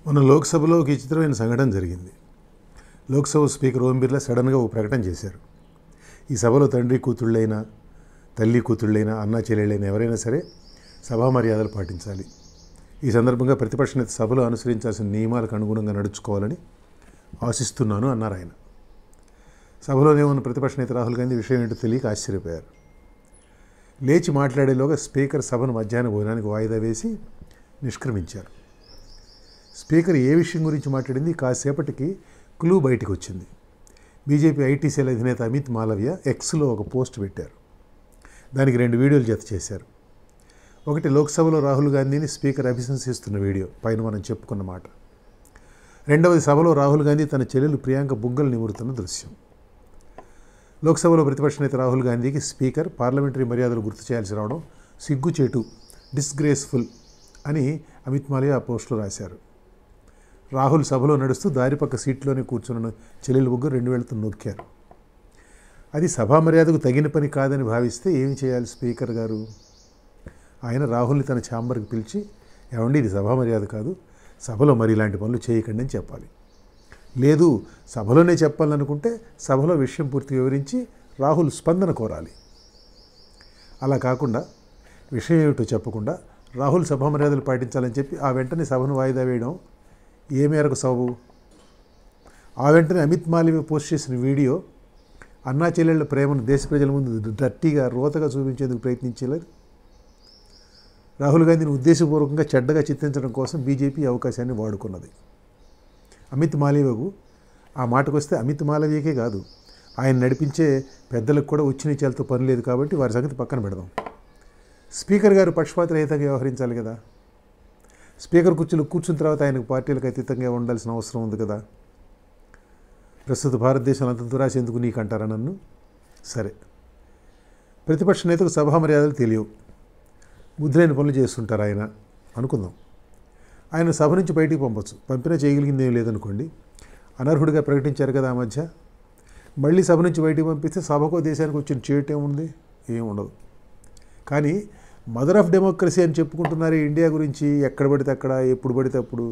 మన లోక్సభలో ఒక విచిత్రమైన సంఘటన జరిగింది. లోక్సభ స్పీకర్ ఓం బిర్లా సడన్గా ఒక ప్రకటన చేశారు. ఈ సభలో తండ్రి కూతుళ్ళైనా, తల్లి కూతుళ్ళైనా, అన్నా చెల్లెళ్ళైనా ఎవరైనా సరే సభా మర్యాదలు పాటించాలి. ఈ సందర్భంగా ప్రతిపక్ష నేత సభలో అనుసరించాల్సిన నియమాలకు అనుగుణంగా నడుచుకోవాలని ఆశిస్తున్నాను అన్నారు ఆయన. సభలోనే ఉన్న ప్రతిపక్ష నేత రాహుల్ గాంధీ విషయం ఏంటో తెలియక ఆశ్చర్యపోయారు. లేచి మాట్లాడేలోగా స్పీకర్ సభను మధ్యాహ్న భోజనానికి వాయిదా వేసి నిష్క్రమించారు. స్పీకర్ ఏ విషయం గురించి మాట్లాడింది కాసేపటికి క్లూ బయటకు వచ్చింది. బీజేపీ ఐటీ సెల్ అధినేత అమిత్ మాలవ్య ఎక్స్లో ఒక పోస్ట్ పెట్టారు. దానికి 2 వీడియోలు జత చేశారు. ఒకటి లోక్సభలో రాహుల్ గాంధీని స్పీకర్ అభిశంసిస్తున్న వీడియో, పైన మనం చెప్పుకున్న మాట. రెండవది సభలో రాహుల్ గాంధీ తన చెల్లెలు ప్రియాంక బుగ్గలు నిమురుతున్న దృశ్యం. లోక్సభలో ప్రతిపక్ష నేత రాహుల్ గాంధీకి స్పీకర్ పార్లమెంటరీ మర్యాదలు గుర్తు చేయాల్సి రావడం సిగ్గుచేటు, డిస్గ్రేస్ఫుల్ అని అమిత్ మాలవ్య ఆ పోస్టులో రాశారు. రాహుల్ సభలో నడుస్తూ దారిపక్క సీట్లోనే కూర్చున్న చెల్లెలు బుగ్గ 2 వేళ్లతో నొక్కారు. అది సభా మర్యాదకు తగిన పని కాదని భావిస్తే ఏమి చేయాలి స్పీకర్ గారు? ఆయన రాహుల్ని తన ఛాంబర్కి పిలిచి, ఏమండి ఇది సభా మర్యాద కాదు, సభలో మరి ఇలాంటి పనులు చేయకండి అని చెప్పాలి. లేదు, సభలోనే చెప్పాలనుకుంటే సభలో విషయం పూర్తి వివరించి రాహుల్ స్పందన కోరాలి. అలా కాకుండా విషయం ఏమిటో చెప్పకుండా రాహుల్ సభా మర్యాదలు పాటించాలని చెప్పి ఆ వెంటనే సభను వాయిదా వేయడం ఏ మేరకు సబబు? ఆ వెంటనే అమిత్ మాలవ్య పోస్ట్ చేసిన వీడియో అన్నా చెల్లెళ్ల ప్రేమను దేశ ప్రజల ముందు డర్టీగా, రోతగా చూపించేందుకు ప్రయత్నించలేదు. రాహుల్ గాంధీని ఉద్దేశపూర్వకంగా చెడ్డగా చిత్రించడం కోసం బీజేపీ అవకాశాన్ని వాడుకున్నది. అమిత్ మాలవ్యకు ఆ మాటకు వస్తే అమిత్ మాలవ్యకే కాదు, ఆయన నడిపించే పెద్దలకు కూడా ఉచ్చినీచాలతో పని లేదు కాబట్టి వారి సంగతి పక్కన పెడదాం. స్పీకర్ గారు పక్షపాతరహితంగా వ్యవహరించాలి కదా. స్పీకర్ కుర్చీలో కూర్చున్న తర్వాత ఆయనకు పార్టీలకు అతీతంగా ఉండాల్సిన అవసరం ఉంది కదా. ప్రస్తుత భారతదేశంలో అంత దురాశ ఎందుకు నీకు అంటారా నన్ను? సరే, ప్రతిపక్ష నేతకు సభా మర్యాదలు తెలియవు, ముద్రైన పనులు చేస్తుంటారు ఆయన అనుకుందాం. ఆయన సభ నుంచి బయటికి పంపొచ్చు, పంపినా చేయగలిగింది ఏం లేదనుకోండి. అనర్హుడిగా ప్రకటించారు కదా ఆ మధ్య. మళ్ళీ సభ నుంచి బయటికి పంపిస్తే సభకో దేశానికి వచ్చిన చేటు ఏముంది? ఏం ఉండదు. కానీ మదర్ ఆఫ్ డెమోక్రసీ అని చెప్పుకుంటున్నారు ఇండియా గురించి, ఎక్కడ పడితే అక్కడ, ఎప్పుడు పడితే అప్పుడు.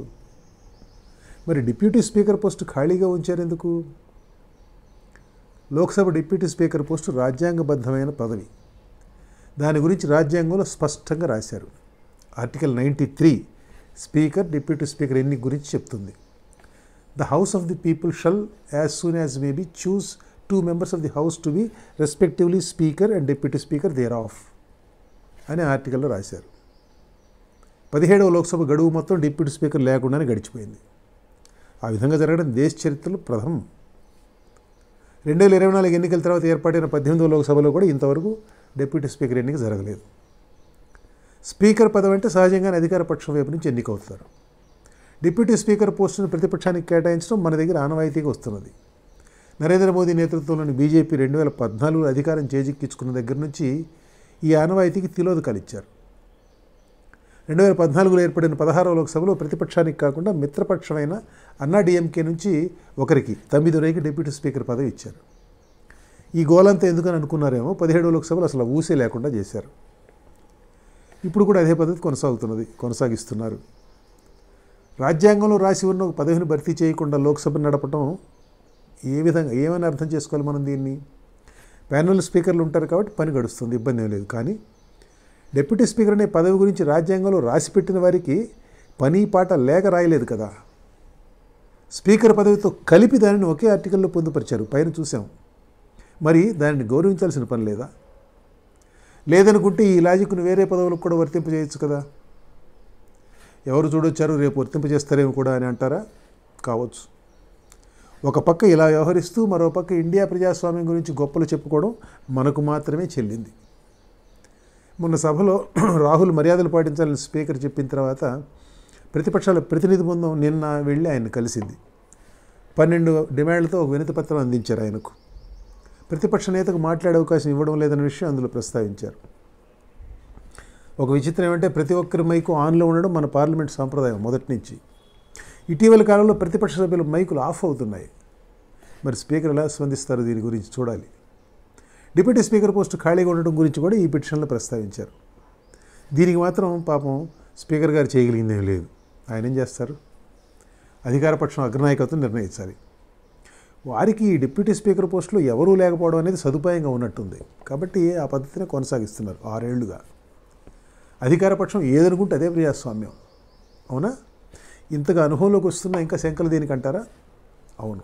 మరి డిప్యూటీ స్పీకర్ పోస్టు ఖాళీగా ఉంచారు ఎందుకు? లోక్సభ డిప్యూటీ స్పీకర్ పోస్టు రాజ్యాంగబద్ధమైన పదవి. దాని గురించి రాజ్యాంగంలో స్పష్టంగా రాశారు. ఆర్టికల్ 93 స్పీకర్, డిప్యూటీ స్పీకర్ ఎన్నిక గురించి చెప్తుంది. The house of the people shall as soon as may be choose 2 members of the house to be respectively speaker and deputy speaker thereof అని ఆర్టికల్లో రాశారు. 17వ లోక్సభ గడువు మొత్తం డిప్యూటీ స్పీకర్ లేకుండానే గడిచిపోయింది. ఆ విధంగా జరగడం దేశ చరిత్రలో ప్రథమం. 2024 ఎన్నికల తర్వాత ఏర్పాటైన 18వ లోక్సభలో కూడా ఇంతవరకు డిప్యూటీ స్పీకర్ ఎన్నిక జరగలేదు. స్పీకర్ పదవి అంటే సహజంగానే అధికార పక్షం వైపు నుంచి ఎన్నికవుతారు. డిప్యూటీ స్పీకర్ పోస్టును ప్రతిపక్షానికి కేటాయించడం మన దగ్గర ఆనవాయితీగా వస్తున్నది. నరేంద్ర మోదీ నేతృత్వంలోని బీజేపీ 2014 అధికారం చేజిక్కించుకున్న దగ్గర నుంచి ఈ ఆనవాయితీకి తిలోదకాలు ఇచ్చారు. 2014లో ఏర్పడిన 16వ లోక్సభలో ప్రతిపక్షానికి కాకుండా మిత్రపక్షమైన అన్నా డీఎంకే నుంచి ఒకరికి, తమ్మిదురైకి డిప్యూటీ స్పీకర్ పదవి ఇచ్చారు. ఈ గోలంతా ఎందుకని అనుకున్నారేమో 17వ లోక్సభలో అసలు ఊసే లేకుండా చేశారు. ఇప్పుడు కూడా అదే పద్ధతి కొనసాగిస్తున్నారు. రాజ్యాంగంలో రాసి ఉన్న ఒక పదవిని భర్తీ చేయకుండా లోక్సభను నడపడం ఏమని అర్థం చేసుకోవాలి మనం దీన్ని? ప్యానల్ స్పీకర్లు ఉంటారు కాబట్టి పని గడుస్తుంది, ఇబ్బంది ఏం లేదు. కానీ డిప్యూటీ స్పీకర్ అనే పదవి గురించి రాజ్యాంగంలో రాసిపెట్టిన వారికి పని పాట లేక రాయలేదు కదా. స్పీకర్ పదవితో కలిపి దానిని ఒకే ఆర్టికల్లో పొందుపరిచారు, పైన చూసాం. మరి దానిని గౌరవించాల్సిన పని లేదా? లేదనుకుంటే ఈ లాజిక్ను వేరే పదవులకు కూడా వర్తింపజేయచ్చు కదా. ఎవరు చూడొచ్చారు, రేపు వర్తింపజేస్తారేమో కూడా అని అంటారా? కావచ్చు. ఒక పక్క ఇలా వ్యవహరిస్తూ మరో పక్క ఇండియా ప్రజాస్వామ్యం గురించి గొప్పలు చెప్పుకోవడం మనకు మాత్రమే చెల్లింది. మొన్న సభలో రాహుల్ మర్యాదలు పాటించాలని స్పీకర్ చెప్పిన తర్వాత ప్రతిపక్షాల ప్రతినిధి బృందం నిన్న వెళ్ళి ఆయన కలిసింది. 12 డిమాండ్లతో ఒక వినతి పత్రం అందించారు ఆయనకు. ప్రతిపక్ష నేతకు మాట్లాడే అవకాశం ఇవ్వడం లేదన్న విషయం అందులో ప్రస్తావించారు. ఒక విచిత్రం ఏమంటే ప్రతి ఒక్కరి మైకు ఆన్లో ఉండడం మన పార్లమెంట్ సాంప్రదాయం మొదటి నుంచి. ఇటీవల కాలంలో ప్రతిపక్ష సభ్యుల మైకులు ఆఫ్ అవుతున్నాయి. మరి స్పీకర్ ఎలా స్పందిస్తారు దీని గురించి చూడాలి. డిప్యూటీ స్పీకర్ పోస్టు ఖాళీగా ఉండడం గురించి కూడా ఈ పిటిషన్లో ప్రస్తావించారు. దీనికి మాత్రం పాపం స్పీకర్ గారు చేయగలిగిందేం లేదు. ఆయన ఏం చేస్తారు? అధికారపక్షం అగ్రనాయకత్వం నిర్ణయించాలి. వారికి ఈ డిప్యూటీ స్పీకర్ పోస్టులో ఎవరూ లేకపోవడం అనేది సదుపాయంగా ఉన్నట్టుంది. కాబట్టి ఆ పద్ధతిని కొనసాగిస్తున్నారు 6 ఏళ్లుగా. అధికారపక్షం ఏదనుకుంటే అదే ప్రజాస్వామ్యం. అవునా? ఇంతగా అనుభవంలోకి వస్తున్నా ఇంకా శంకలు దేనికంటారా? అవును.